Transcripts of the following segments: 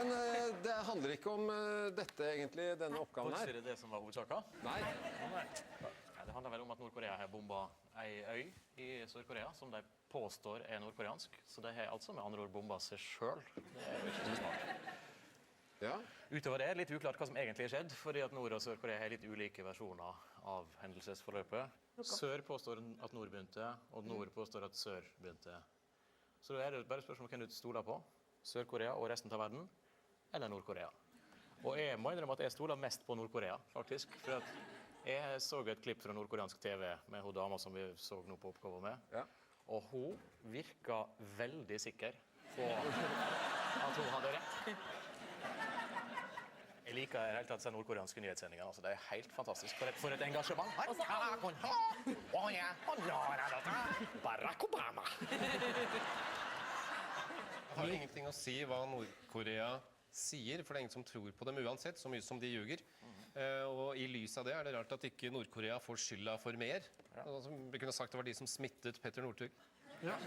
Men det handler ikke om dette egentlig, denne oppgaven her. Var det det som var hovedsaken? Nei. Det handler vel om at Nord-Korea har bombet en øy i Sør-Korea, som de påstår er nordkoreansk. Så de har altså med andre ord bombet seg selv. Det er jo ikke så smart. Ja. Utover det er det litt uklart hva som egentlig har skjedd, fordi at Nord- og Sør-Korea har litt ulike versjoner av hendelsesforløpet. Sør påstår at Nord begynte, og Nord påstår at Sør begynte. Så da er det bare spørsmål om hvem du stoler på. Sør-Korea og resten av verden, eller Nord-Korea. Og jeg må innrømme at jeg stoler mest på Nord-Korea, faktisk. For at jeg så et klipp fra nordkoreansk TV med hun dama som vi så nå på oppgaven med. Ja. Og hun virka veldig sikker på at hun hadde rett. Jeg liker i hele tatt disse nordkoreanske nyhetssendingene. Altså, det er helt fantastisk. For et engasjement. Barack Obama! Det har ingenting å si hva Nord-Korea sier, for det er ingen som tror på dem uansett, så mye som de ljuger. Og i lys av det er det rart at ikke Nord-Korea får skylda for mer. Altså, vi kunne sagt det var de som smittet Petter Northug. Ja.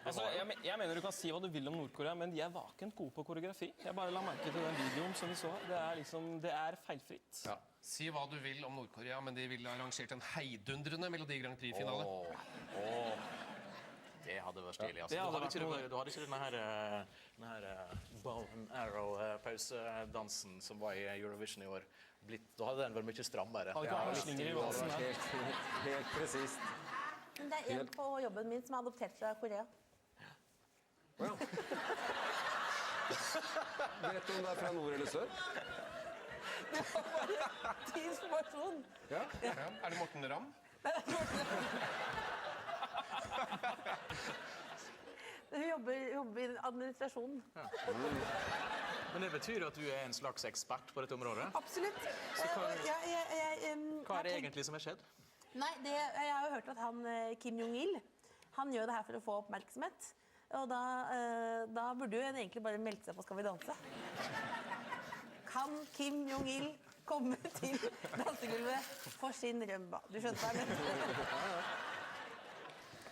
Altså, jeg mener du kan si hva du vil om Nord-Korea, men de er vakent gode på koreografi. Jeg bare la merke til den videoen som vi så. Det er feilfritt. Ja. Si hva du vil om Nord-Korea, men de ville arrangert en heidundrende Melodi Grand Prix-finale. Det hadde vært stilig. Altså. Det hadde vært Du hadde ikke denne her bow and arrow-pausedansen som var i Eurovision i år. Da hadde den vært mye strammere. Hadde ikke avslinger i valsen, ja. Helt presist. Men det er en på jobben min som er adoptert fra Korea. Ja. Vet du om det er fra nord eller sør? Det var bare til informasjon. Ja. Ja. Er det Morten Ramm? Hun jobber i administrasjonen. Men det betyr at du er en slags ekspert på dette området? Absolutt. Hva er det egentlig som har skjedd? Nei, jeg har jo hørt at han, Kim Jong-il, han gjør det her for å få oppmerksomhet. Og da burde jo en egentlig bare meldt seg på Skal vi danse. Kan Kim Jong-il komme til dansegulvet for sin rømba? Du skjønte hva jeg mente?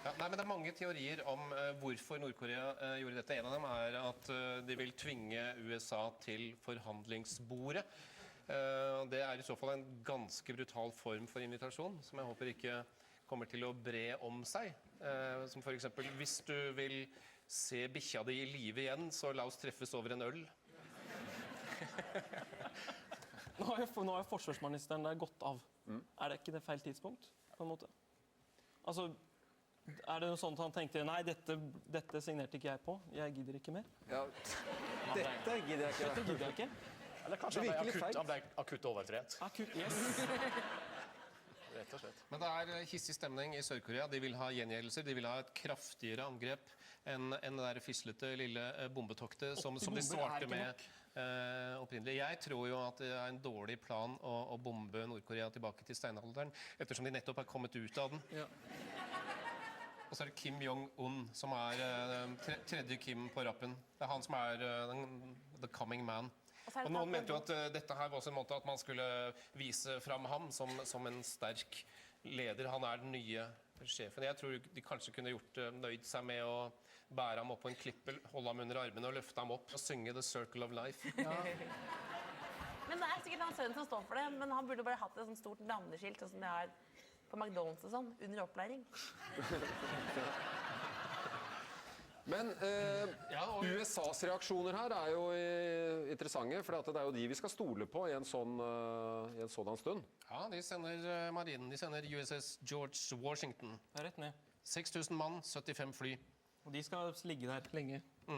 Ja, nei, men det er mange teorier om hvorfor Nord-Korea gjorde dette. En av dem er at de vil tvinge USA til forhandlingsbordet. Det er i så fall en ganske brutal form for invitasjon, som jeg håper ikke kommer til å bre om seg. Som for eksempel, hvis du vil se bikkja di i live igjen, så la oss treffes over en øl. Nå har jo forsvarsministeren der gått av. Er det ikke det feil tidspunkt, på en måte? Altså, er det noe sånt han tenkte, nei, dette signerte ikke jeg på, jeg gidder ikke mer? Ja. Dette gidder jeg ikke. Dette gidder jeg ikke. Eller kanskje Det virker litt feigt. han ble akutt overtrent? Akutt, yes. Rett og slett. Men det er hissig stemning i Sør-Korea. De vil ha gjengjeldelser, de vil ha et kraftigere angrep enn det der fislete lille bombetoktet som de svarte med opprinnelig. Jeg tror jo at det er en dårlig plan å bombe Nord-Korea tilbake til steinalderen, ettersom de nettopp har kommet ut av den. Ja. Og så er det Kim Jong-un, som er tredje Kim på rappen. Det er han som er the coming man. Og noen mente jo at dette her var også en måte at man skulle vise fram ham som en sterk leder. Han er den nye sjefen. Jeg tror de kanskje kunne nøyd seg med å bære ham opp på en klippe, holde ham under armene og løfte ham opp og synge The Circle of Life. Men det er sikkert han sønnen som står for det, men han burde bare hatt et sånt stort navneskilt, sånn som det er på McDonald's og sånn, under opplæring. Men USAs reaksjoner her er jo interessante, for det er jo de vi skal stole på i en sådan stund. Ja, de sender marinen, de sender USS George Washington. Det er rett ned. 6000 mann, 75 fly. Og de skal ligge der lenge. Ja,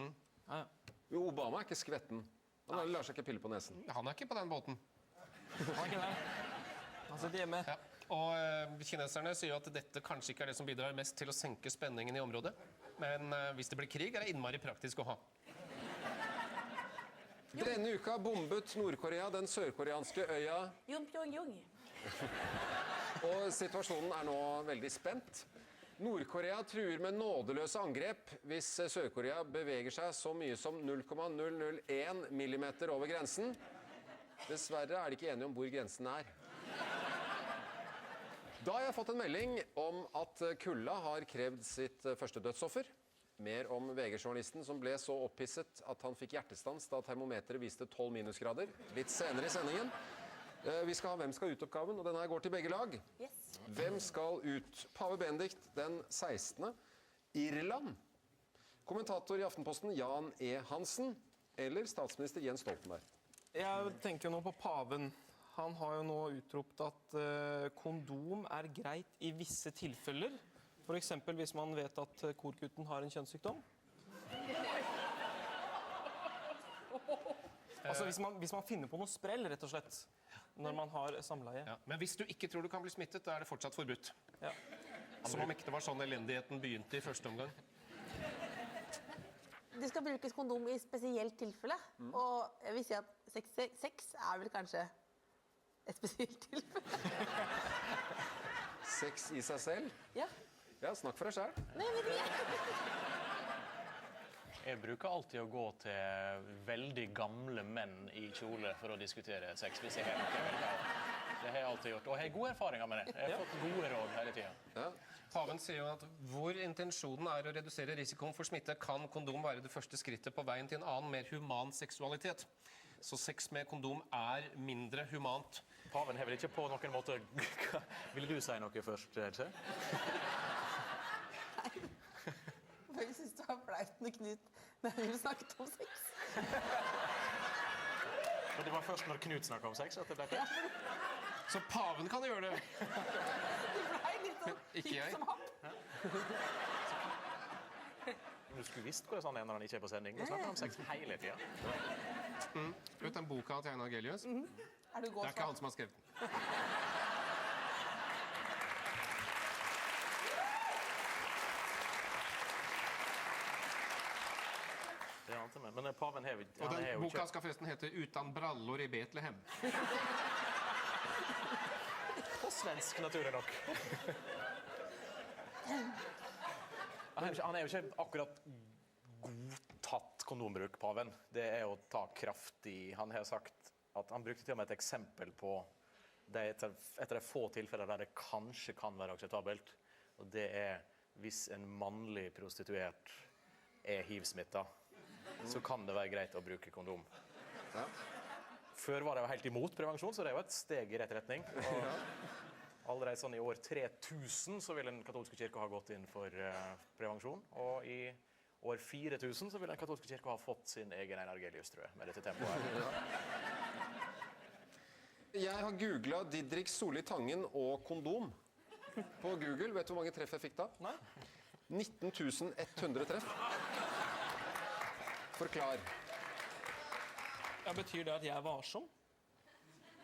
ja. Jo, Obama er ikke skvetten. Han lar seg ikke pille på nesen. Han er ikke på den båten. Han er ikke der. Han sitter hjemme. Ja. Og kineserne sier jo at dette kanskje ikke er det som bidrar mest til å senke spenningen i området. Men hvis det blir krig, er det innmari praktisk å ha. Denne uka bombet Nord-Korea den sørkoreanske øya, Jung. og situasjonen er nå veldig spent. Nord-Korea truer med nådeløse angrep hvis Sør-Korea beveger seg så mye som 0,001 millimeter over grensen. Dessverre er de ikke enige om hvor grensen er. Da har jeg fått en melding om at kulda har krevd sitt første dødsoffer. Mer om VG-journalisten som ble så opphisset at han fikk hjertestans da termometeret viste 12 minusgrader. Litt senere i sendingen. Vi skal ha Hvem skal ut-oppgaven, og denne her går til begge lag. Yes. Hvem skal ut? Pave Benedikt den 16. Irland. Kommentator i Aftenposten Jan E. Hansen eller statsminister Jens Stoltenberg? Jeg tenker jo nå på paven. Han har jo nå utropt at kondom er greit i visse tilfeller. For eksempel hvis man vet at korkutten har en kjønnssykdom. Altså hvis man finner på noe sprell, rett og slett, når man har samleie. Ja. Men hvis du ikke tror du kan bli smittet, da er det fortsatt forbudt. Ja. Som om ikke det var sånn elendigheten begynte i første omgang. Det skal brukes kondom i spesielt tilfelle. Og jeg vil si at sex er vel kanskje et spesielt tilfelle. Sex i seg selv? Ja. Ja, snakk for deg selv. Nei, jeg vet ikke. Jeg bruker alltid å gå til veldig gamle menn i kjole for å diskutere sex, hvis jeg har noe veldig feil. Det har jeg alltid gjort, og jeg har gode erfaringer med det. Jeg har fått gode råd hele tiden. Ja. Paven sier jo at hvor intensjonen er å redusere risikoen for smitte, kan kondom være det første skrittet på veien til en annen, mer human seksualitet. Så sex med kondom er mindre humant. Paven har vel ikke på noen måte... Vil du si noe først, Else? Jeg synes det var flaut når Knut snakket om sex. Og det var først når Knut snakket om sex at det ble fett? Så paven kan gjøre det! Det ble litt sånn Ikke jeg. hipp som happ. Du skulle visst hvordan han er når han ikke er på sending. Du snakker om sex hele tiden. Vet den boka til Einar Gelius? Er du Det godt er ikke han som har skrevet den. Det ante meg. Men paven har jo Og den boka skal forresten hete Utan brallor i Betlehem. på svensk, naturlig nok. Han er jo ikke akkurat godtatt kondombruk, paven. Det er å ta kraftig. Han har sagt at han brukte til og med et eksempel på det etter de få tilfeller der det kanskje kan være akseptabelt. Og det er hvis en mannlig prostituert er hiv-smittet, så kan det være greit å bruke kondom. Ja. Før var jeg jo helt imot prevensjon, så det er jo et steg i rett retning. Og allerede sånn i år 3000 så vil den katolske kirke ha gått inn for prevensjon. Og i år 4000 så vil den katolske kirke ha fått sin egen Einar Gelius, tror jeg, med dette tempoet. Jeg har googlet Didrik Solli Tangen og kondom på Google. Vet du hvor mange treff jeg fikk da? Nei. 19 100 treff. Forklar. Ja, betyr det at jeg er varsom?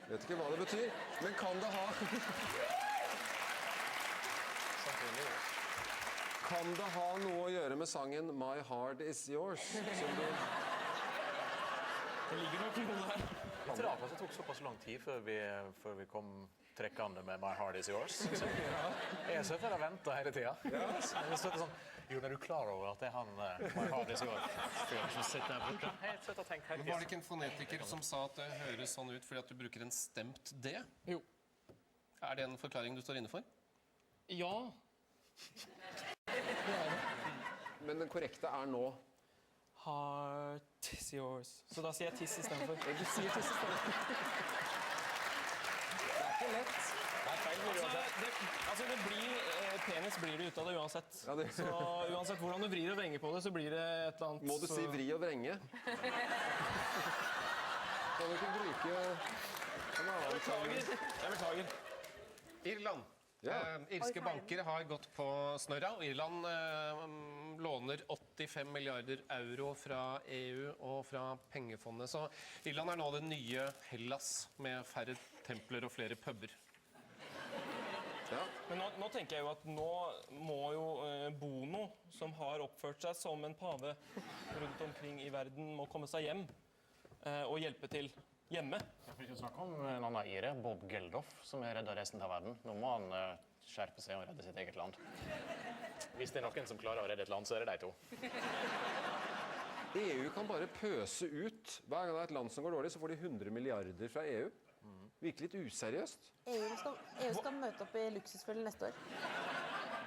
Vet ikke hva det betyr, men kan det ha... Kan det ha noe å gjøre med sangen My Heart Is Yours? Som du... Det ligger nok noe der. Litt rart at det tok såpass lang tid før vi kom trekkende med My Heart Is Yours. Jeg søtter og venter hele tiden. Jeg søtter sånn, jo, er du klar over at det er han My Heart Is Yours som sitter der borte? Jeg søtter og tenker hele Men var det tiden. ikke en fonetiker som sa at det høres sånn ut fordi at du bruker en stemt D? Jo. Er det en forklaring du står inne for? Ja. Men den korrekte er nå... Heart is yours. Så da sier jeg tiss i stedet for. Du sier tiss i stedet for. Det er ikke lett. Altså, det blir, penis blir det ut av det uansett. Ja, det- Så uansett hvordan du vrir og vrenger på det, så blir det et eller annet... Må du si vri og vrenge? Kan du ikke bruke en annen sang? Jeg beklager. Irland. Ja. Irske Oi, feil. banker har gått på snørra, og Irland låner 85 milliarder euro fra EU og fra pengefondet. Så Irland er nå det nye Hellas med færre templer og flere puber. Ja. Men nå tenker jeg jo at nå må jo Bono, som har oppført seg som en pave rundt omkring i verden, må komme seg hjem og hjelpe til hjemme. Jeg vil ikke snakke om en annen ire, Bob Geldof, som er reddet resten av verden. Nå må han skjerpe seg og redde sitt eget land. Hvis det er noen som klarer å redde et land, så er det de to. EU kan bare pøse ut. Hver gang det er et land som går dårlig, så får de 100 milliarder fra EU. Virkelig litt useriøst. EU skal møte opp i Luksusfellen neste år.